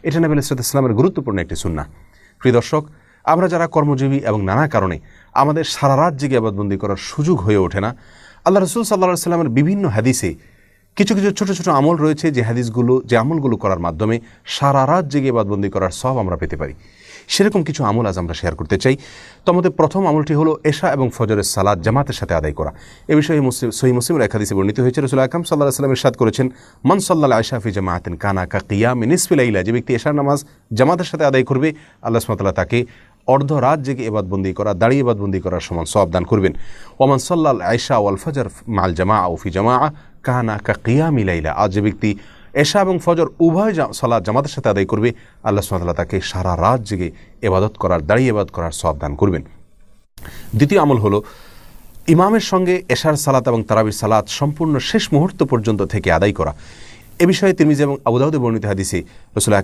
এটা নবী আলাইহিস সালামের গুরুত্বপূর্ণ একটি সুন্নাহ। প্রিয় দর্শক, আমরা যারা কর্মজীবী এবং নানা কারণে আমাদের সারা রাত জেগে ইবাদতবন্দি করার সুযোগ হয়ে ওঠে না, আল্লাহ রাসূল সাল্লাল্লাহু আলাইহি ওয়াসাল্লামের বিভিন্ন হাদিসে কিছু কিছু ছোট ছোট আমল রয়েছে যে আমলগুলো করার মাধ্যমে সারা রাত জেগে ইবাদতবন্দি করার সওয়াব আমরা পেতে পারি। সেরকম কিছু আমল আজ আমরা শেয়ার করতে চাই। তোমাদের প্রথম আমলটি হলো এশা এবং ফজরের সালাত জামাতের সাথে আদায় করা। এ বিষয়ে সহিহ মুসলিমের এক হাদিসে বর্ণিত হয়েছে, রাসূল আকরাম সাল্লাল্লাহু আলাইহি ওয়াসাল্লাম ইরশাদ করেছেন, মান সাল্লাল আশা ফি জামাআতিন কানা কা কিয়ামি নিসফি লাইলা। যে ব্যক্তি এশার নামাজ জামাতের সাথে আদায় করবে, আল্লাহ সুবহানাহু ওয়া তাআলা তাকে অর্ধ রাত জেগে ইবাদতবন্দি করা, দাঁড়িয়ে ইবাদতবন্দি করার সমান সওয়াব দান করবেন। ওমান সাল্লাল আশা ওয়াল ফজর মাল জামাআ ও ফি জামাআ কানা কা কিয়ামি লাইলা। আর যে ব্যক্তি এশা এবং ফজর উভয় সালাত জামাতের সাথে আদায় করবে, আল্লাহ সুবহানাহু ওয়া তাআলা তাকে সারা রাত জেগে ইবাদত করার, দাঁড়িয়ে ইবাদত করার সওয়াব দান করবেন। দ্বিতীয় আমল হলো ইমামের সঙ্গে এশার সালাত এবং তারাবির সালাত সম্পূর্ণ শেষ মুহূর্ত পর্যন্ত থেকে আদায় করা। এ বিষয়ে তিরমিজি এবং আবু দাউদে বর্ণিত হাদিসে রাসূল